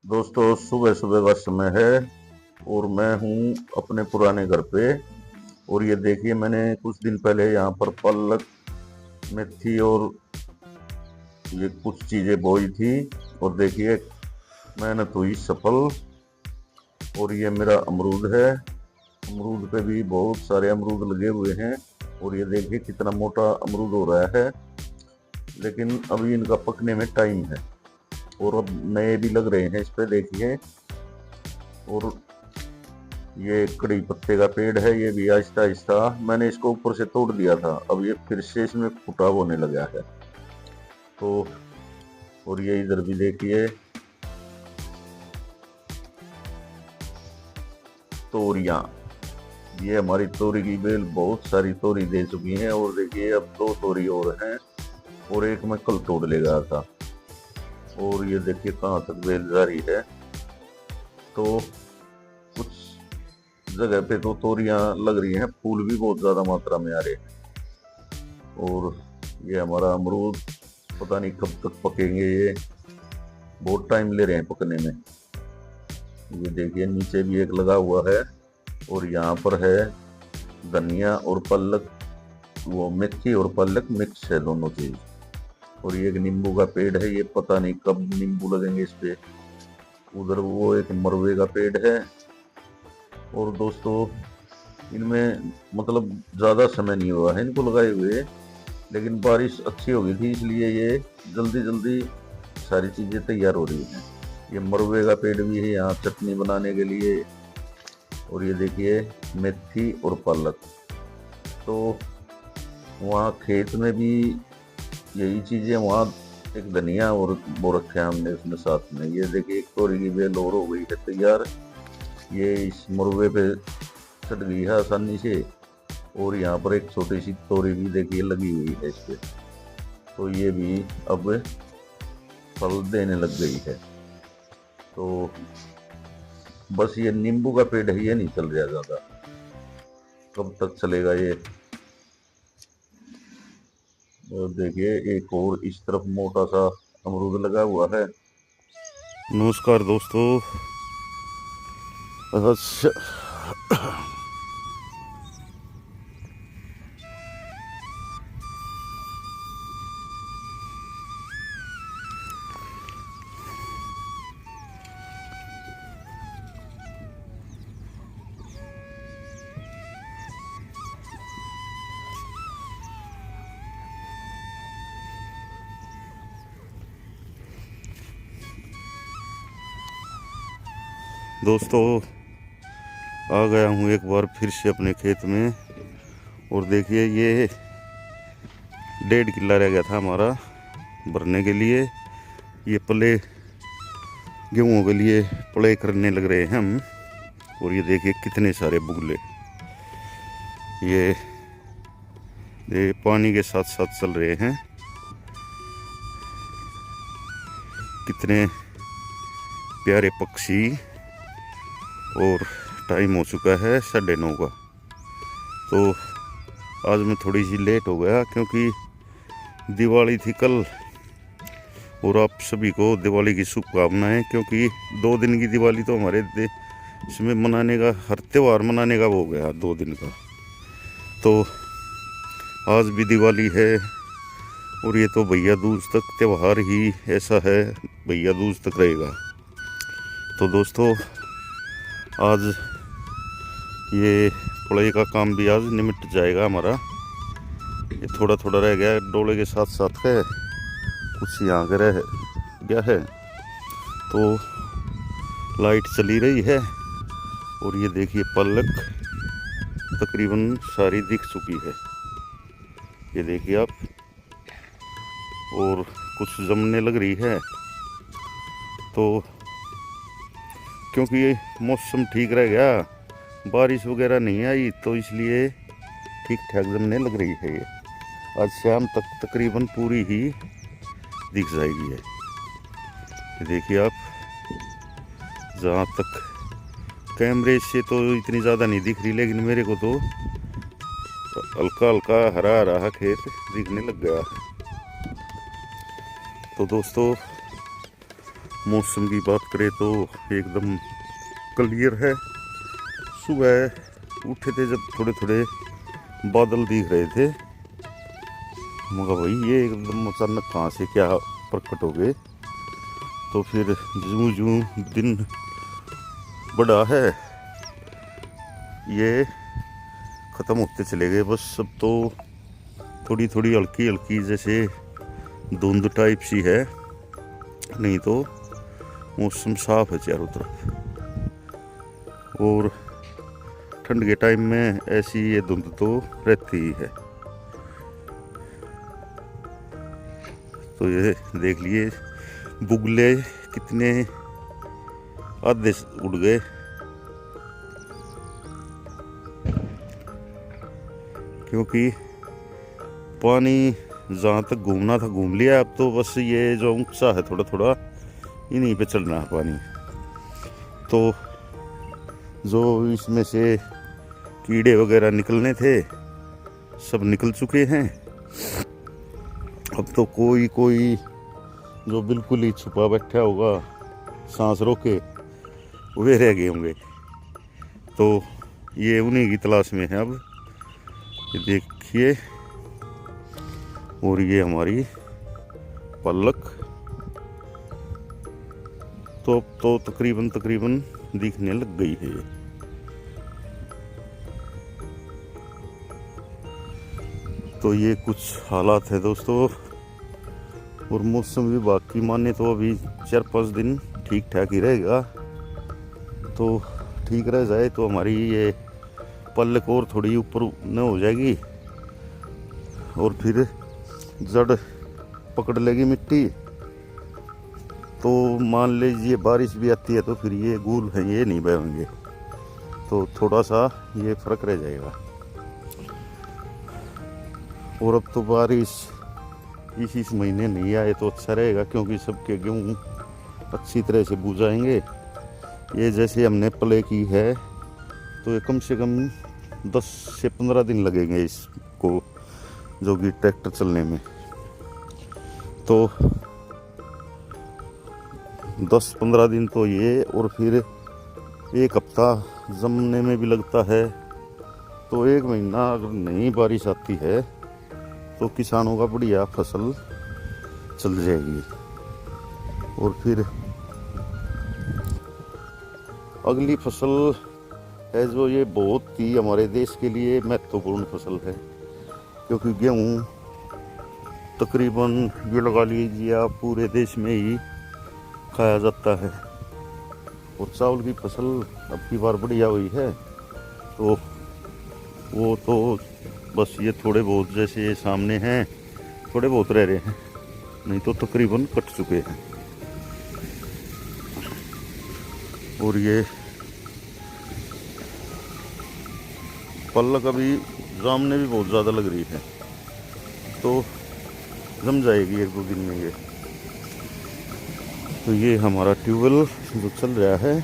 दोस्तों, सुबह सुबह का समय है और मैं हूँ अपने पुराने घर पे। और ये देखिए, मैंने कुछ दिन पहले यहाँ पर पालक, मेथी और ये कुछ चीज़ें बोई थी। और देखिए, मेहनत हुई सफल। और ये मेरा अमरूद है। अमरूद पे भी बहुत सारे अमरूद लगे हुए हैं। और ये देखिए कितना मोटा अमरूद हो रहा है। लेकिन अभी इनका पकने में टाइम है। और अब नए भी लग रहे हैं इस पे, देखिए। और ये कड़ी पत्ते का पेड़ है, ये भी आहिस्ता आहिस्ता मैंने इसको ऊपर से तोड़ दिया था, अब ये फिर से इसमें फुटाव होने लगा है। तो और ये इधर भी देखिए, तोरियां। ये हमारी तोरी की बेल बहुत सारी तोरी दे चुकी हैं। और देखिए, अब दो तोरी और हैं और एक मैं कल तोड़ ले गया था। और ये देखिए कहाँ तक बेल जा रही है। तो कुछ जगह पे तो तोरियां लग रही हैं, फूल भी बहुत ज्यादा मात्रा में आ रहे हैं। और ये हमारा अमरूद पता नहीं कब तक पकेंगे, ये बहुत टाइम ले रहे हैं पकने में। ये देखिए नीचे भी एक लगा हुआ है। और यहाँ पर है धनिया और पालक, वो मेथी और पालक मिक्स है दोनों चीज। और ये एक नींबू का पेड़ है, ये पता नहीं कब नींबू लगेंगे इस पे। उधर वो एक मरवे का पेड़ है। और दोस्तों, इनमें मतलब ज्यादा समय नहीं हुआ है इनको लगाए हुए, लेकिन बारिश अच्छी हो गई थी, इसलिए ये जल्दी जल्दी सारी चीजें तैयार हो रही हैं। ये मरुए का पेड़ भी है यहाँ चटनी बनाने के लिए। और ये देखिए मेथी और पालक। तो वहाँ खेत में भी यही चीजें, वहाँ एक धनिया और वो रखे हमने उसमें साथ में। ये देखिए एक तोरी की बेल और हो गई है तैयार। ये इस मरुए पे चढ़ गई है आसानी से। और यहाँ पर एक छोटी सी तोरी भी देखिए लगी हुई है इस पे। तो ये भी अब फल देने लग गई है। तो बस ये नींबू का पेड़ है, ये नहीं चल रहा ज्यादा, कब तक चलेगा ये। और देखिए एक और इस तरफ मोटा सा अमरूद लगा हुआ है। नमस्कार दोस्तों। अच्छा, दोस्तों आ गया हूँ एक बार फिर से अपने खेत में। और देखिए ये 1.5 किला रह गया था हमारा भरने के लिए। ये पले गेहूँ के लिए पले करने लग रहे हैं हम। और ये देखिए कितने सारे बुगले ये पानी के साथ साथ चल रहे हैं। कितने प्यारे पक्षी। और टाइम हो चुका है 9:30 का। तो आज मैं थोड़ी सी लेट हो गया क्योंकि दिवाली थी कल। और आप सभी को दिवाली की शुभकामनाएं, क्योंकि 2 दिन की दिवाली तो हमारे देश में मनाने का, हर त्यौहार मनाने का वो हो गया 2 दिन का। तो आज भी दिवाली है। और ये तो भैया दूज तक त्यौहार ही ऐसा है, भैया दूज तक रहेगा। तो दोस्तों, आज ये पढ़ाई का काम भी आज निमट जाएगा हमारा। ये थोड़ा थोड़ा रह गया डोले के साथ साथ है, कुछ यहाँ के रह गया है। तो लाइट चली रही है। और ये देखिए पालक तकरीबन सारी दिख चुकी है, ये देखिए आप। और कुछ जमने लग रही है। तो क्योंकि ये मौसम ठीक रह गया, बारिश वगैरह नहीं आई, तो इसलिए ठीक ठाक जमने लग रही है। ये आज शाम तक तकरीबन पूरी ही दिख जाएगी है। ये देखिए आप, जहाँ तक कैमरे से तो इतनी ज़्यादा नहीं दिख रही, लेकिन मेरे को तो हल्का हल्का हरा हरा खेत दिखने लग गया। तो दोस्तों, मौसम की बात करें तो एकदम क्लियर है। सुबह उठे थे जब थोड़े थोड़े बादल दिख रहे थे, मगर भाई ये एकदम अचानक कहाँ से क्या प्रकट हो गए। तो फिर जूं जूं दिन बड़ा है ये ख़त्म होते चले गए। बस सब तो थोड़ी थोड़ी हल्की हल्की जैसे धुंध टाइप सी है, नहीं तो मौसम साफ है चारों तरफ। और ठंड के टाइम में ऐसी ये धुंध तो रहती ही है। तो ये देख लिए बुगले कितने आधे उड़ गए। क्योंकि पानी जहाँ तक घूमना था घूम लिया, अब तो बस ये जो ऊंचा है थोड़ा थोड़ा इन्हीं पे चलना है पानी। तो जो इसमें से कीड़े वगैरह निकलने थे सब निकल चुके हैं। अब तो कोई कोई जो बिल्कुल ही छुपा बैठा होगा सांस रोके वे रह गए होंगे। तो ये उन्हीं की तलाश में है। अब ये देखिए, और ये हमारी पलक तो अब तो तकरीबन दिखने लग गई है। तो ये कुछ हालात है दोस्तों। और मौसम विभाग की माने तो अभी 4-5 दिन ठीक ठाक ही रहेगा। तो ठीक रह जाए तो हमारी ये पलक और थोड़ी ऊपर न हो जाएगी, और फिर जड़ पकड़ लेगी मिट्टी। तो मान लीजिए बारिश भी आती है तो फिर ये गूल है ये नहीं बहेंगे, तो थोड़ा सा ये फर्क रह जाएगा। और अब तो बारिश इस महीने नहीं आए तो अच्छा रहेगा, क्योंकि सबके गेहूँ अच्छी तरह से बूझ जाएंगे। ये जैसे हमने प्ले की है तो ये कम से कम 10 से 15 दिन लगेंगे इसको, जो कि ट्रैक्टर चलने में। तो 10-15 दिन तो ये, और फिर 1 हफ्ता जमने में भी लगता है। तो 1 महीना अगर नहीं बारिश आती है तो किसानों का बढ़िया फसल चल जाएगी। और फिर अगली फसल है जो ये बहुत ही हमारे देश के लिए महत्वपूर्ण फसल है, क्योंकि गेहूँ तकरीबन ये लगा लीजिए आप पूरे देश में ही खाया जाता है। और चावल की फसल अब की बार बढ़िया हुई है। तो वो तो बस ये थोड़े बहुत जैसे ये सामने हैं थोड़े बहुत रह रहे हैं, नहीं तो तकरीबन कट चुके हैं। और ये पलक अभी जामने भी बहुत ज़्यादा लग रही है, तो जम जाएगी 1-2 दिन में ये। तो ये हमारा ट्यूबवेल जो चल रहा है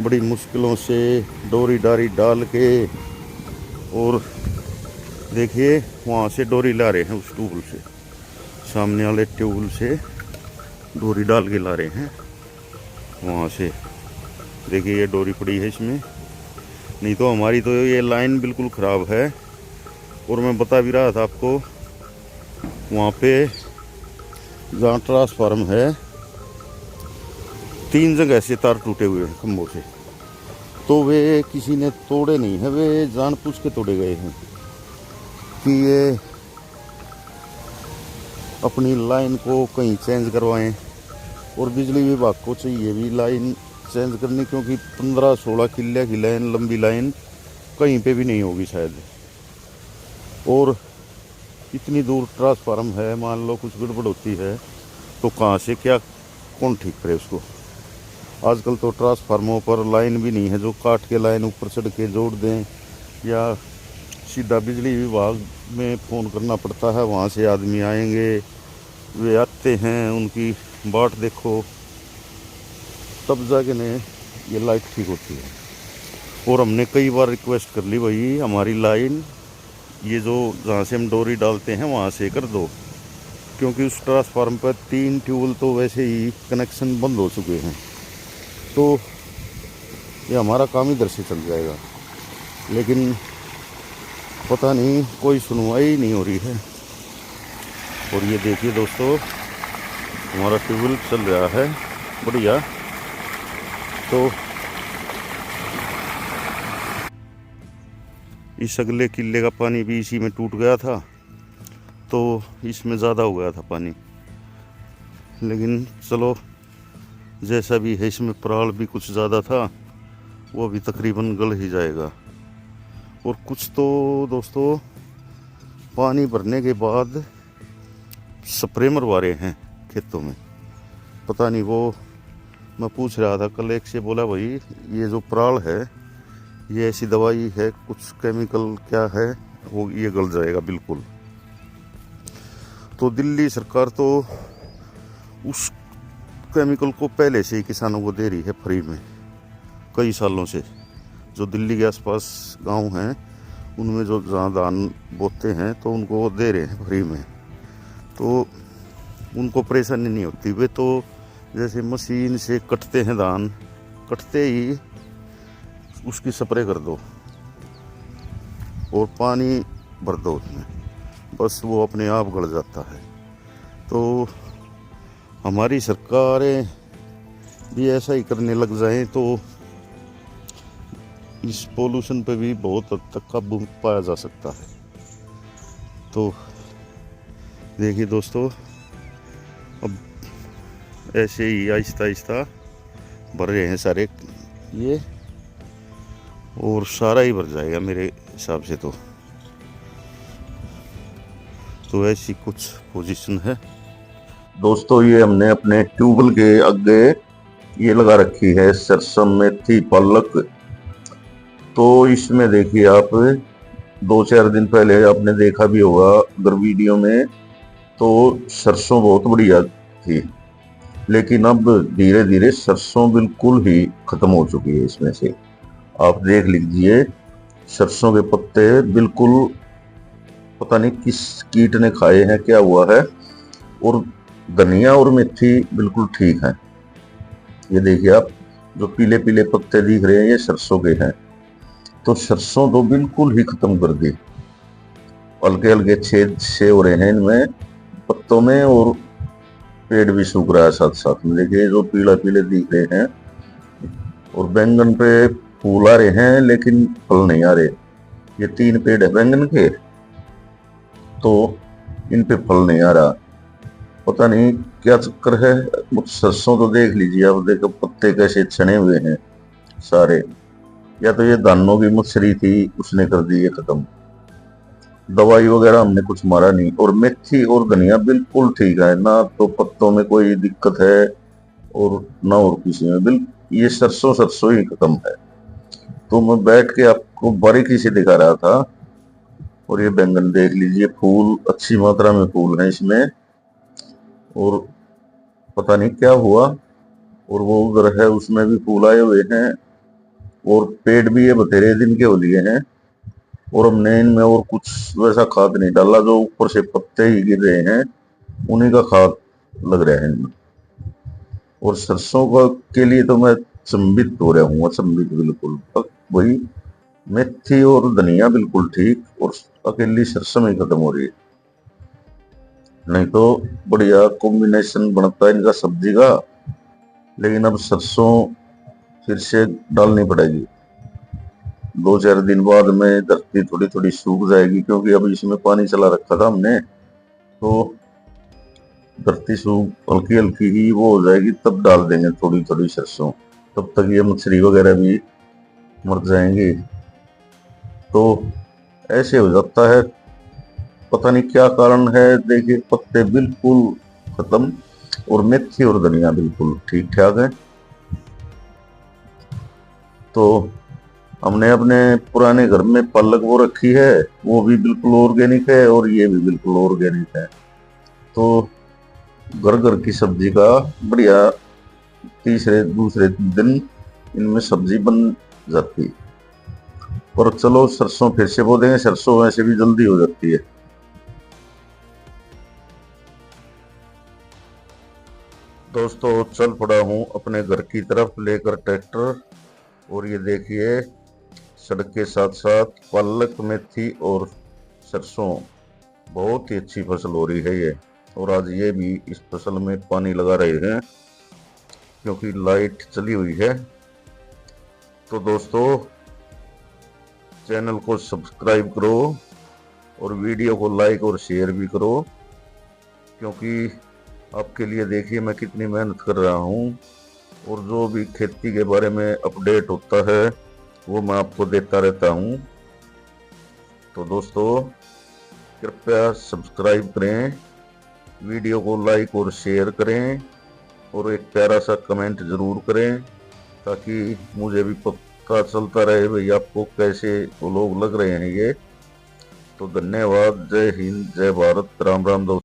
बड़ी मुश्किलों से डोरी डारी डाल के, और देखिए वहाँ से डोरी ला रहे हैं उस ट्यूबवेल से, सामने वाले ट्यूबवेल से डोरी डाल के ला रहे हैं वहाँ से। देखिए ये डोरी पड़ी है इसमें, नहीं तो हमारी तो ये लाइन बिल्कुल ख़राब है। और मैं बता भी रहा था आपको, वहाँ पे जहाँ ट्रांसफार्म है 3 जगह से तार टूटे हुए हैं खंभों से। तो वे किसी ने तोड़े नहीं है, वे जानबूझ के तोड़े गए हैं कि ये अपनी लाइन को कहीं चेंज करवाएं। और बिजली विभाग को चाहिए भी लाइन चेंज करनी, क्योंकि 15-16 किले की लाइन, लंबी लाइन कहीं पे भी नहीं होगी शायद। और इतनी दूर ट्रांसफार्म है, मान लो कुछ गड़बड़ होती है तो कहाँ से क्या कौन ठीक करे उसको। आजकल तो ट्रांसफार्मरों पर लाइन भी नहीं है जो काट के लाइन ऊपर चढ़ के जोड़ दें, या सीधा बिजली विभाग में फ़ोन करना पड़ता है, वहाँ से आदमी आएंगे, वे आते हैं, उनकी बाट देखो तब जाके ने ये लाइट ठीक होती है। और हमने कई बार रिक्वेस्ट कर ली, भाई हमारी लाइन ये जो जहाँ से हम डोरी डालते हैं वहाँ से कर दो। क्योंकि उस ट्रांसफार्मर पर 3 ट्यूबवेल तो वैसे ही कनेक्शन बंद हो चुके हैं, तो ये हमारा काम इधर से चल जाएगा। लेकिन पता नहीं कोई सुनवाई नहीं हो रही है। और ये देखिए दोस्तों, हमारा ट्यूबवेल चल रहा है बढ़िया। तो इस अगले किले का पानी भी इसी में टूट गया था, तो इसमें ज़्यादा हो गया था पानी। लेकिन चलो जैसा भी है, इसमें पराल भी कुछ ज़्यादा था, वो भी तकरीबन गल ही जाएगा। और कुछ तो दोस्तों पानी भरने के बाद स्प्रे मरवा रहे हैं खेतों में। पता नहीं, वो मैं पूछ रहा था कल एक से, बोला भाई ये जो पराल है ये ऐसी दवाई है, कुछ केमिकल क्या है, वो ये गल जाएगा बिल्कुल। तो दिल्ली सरकार तो उस केमिकल को पहले से ही किसानों को दे रही है फ्री में, कई सालों से। जो दिल्ली के आसपास गांव हैं उनमें जो जहाँ धान बोते हैं तो उनको वो दे रहे हैं फ्री में, तो उनको परेशानी नहीं होती। वे तो जैसे मशीन से कटते हैं धान, कटते ही उसकी स्प्रे कर दो और पानी भर दो उसमें, बस वो अपने आप गड़ जाता है। तो हमारी सरकारें भी ऐसा ही करने लग जाएं तो इस पोल्यूशन पे भी बहुत हद तक काबू पाया जा सकता है। तो देखिए दोस्तों, अब ऐसे ही आहिस्ता आहिस्ता भर रहे हैं सारे ये, और सारा ही भर जाएगा मेरे हिसाब से। तो ऐसी कुछ पोजीशन है दोस्तों। ये हमने अपने ट्यूबवेल के आगे ये लगा रखी है सरसों, मेथी, पालक। तो इसमें देखिए आप, 2-4 दिन पहले आपने देखा भी होगा अगर वीडियो में, तो सरसों बहुत बढ़िया थी। लेकिन अब धीरे धीरे सरसों बिल्कुल ही खत्म हो चुकी है। इसमें से आप देख लीजिए, सरसों के पत्ते बिल्कुल पता नहीं किस कीट ने खाए हैं, क्या हुआ है। और धनिया और मेथी बिल्कुल ठीक है। ये देखिए आप, जो पीले पीले पत्ते दिख रहे हैं ये सरसों के हैं। तो सरसों तो बिल्कुल ही खत्म कर दी, हल्के हल्के छेद से हो रहे हैं इनमें पत्तों में, और पेड़ भी सूख रहा है साथ साथ में। देखिए जो पीला पीले दिख रहे हैं। और बैंगन पे फूल आ रहे हैं लेकिन फल नहीं आ रहे। ये 3 पेड़ है बैंगन के, तो इन पे फल नहीं आ रहा, पता नहीं क्या चक्कर है। सरसों तो देख लीजिए आप, देखो पत्ते कैसे छने हुए हैं सारे। या तो ये दानों की मच्छरी थी, उसने कर दी ये खत्म। दवाई वगैरह हमने कुछ मारा नहीं। और मेथी और धनिया बिल्कुल ठीक है, ना तो पत्तों में कोई दिक्कत है और ना और किसी में। बिल्कुल ये सरसों ही खत्म है। तो मैं बैठ के आपको बारीकी से दिखा रहा था। और ये बैंगन देख लीजिए, फूल अच्छी मात्रा में फूल है इसमें, और पता नहीं क्या हुआ। और वो उधर है उसमें भी फूल आए हुए हैं, और पेड़ भी ये बतेरे दिन के हो लिए हैं। और हमने इनमें और कुछ वैसा खाद नहीं डाला, जो ऊपर से पत्ते ही गिर रहे हैं उन्हीं का खाद लग रहा है इनमें। और सरसों का के लिए तो मैं अचंभित हो रहा हूँ, अचंभित बिल्कुल। वही मेथी और धनिया बिल्कुल ठीक, और अकेली सरसों ही खत्म हो रही है। नहीं तो बढ़िया कॉम्बिनेशन बनता है इनका सब्जी का। लेकिन अब सरसों फिर से डालनी पड़ेगी। 2-4 दिन बाद में धरती थोड़ी थोड़ी सूख जाएगी, क्योंकि अब इसमें पानी चला रखा था हमने, तो धरती सूख हल्की हल्की ही वो हो जाएगी, तब डाल देंगे थोड़ी थोड़ी सरसों। तब तक ये मछली वगैरह भी मर जाएंगी। तो ऐसे हो जाता है, पता नहीं क्या कारण है। देखिए पत्ते बिल्कुल खत्म, और मेथी और धनिया बिल्कुल ठीक ठाक है। तो हमने अपने पुराने घर में पालक वो रखी है, वो भी बिल्कुल ऑर्गेनिक है, और ये भी बिल्कुल ऑर्गेनिक है। तो घर घर की सब्जी का बढ़िया तीसरे दूसरे दिन इनमें सब्जी बन जाती। और चलो सरसों फिर से बो देंगे, सरसों वैसे भी जल्दी हो जाती है। दोस्तों चल पड़ा हूँ अपने घर की तरफ लेकर ट्रैक्टर। और ये देखिए सड़क के साथ साथ पालक, मेथी और सरसों, बहुत ही अच्छी फसल हो रही है ये। और आज ये भी इस फसल में पानी लगा रहे हैं क्योंकि लाइट चली हुई है। तो दोस्तों चैनल को सब्सक्राइब करो और वीडियो को लाइक और शेयर भी करो, क्योंकि आपके लिए देखिए मैं कितनी मेहनत कर रहा हूँ। और जो भी खेती के बारे में अपडेट होता है वो मैं आपको देता रहता हूँ। तो दोस्तों कृपया सब्सक्राइब करें, वीडियो को लाइक और शेयर करें और एक प्यारा सा कमेंट ज़रूर करें, ताकि मुझे भी पता चलता रहे भाई आपको कैसे वो लोग लग रहे हैं ये। तो धन्यवाद। जय हिंद, जय भारत, राम राम दोस्तों।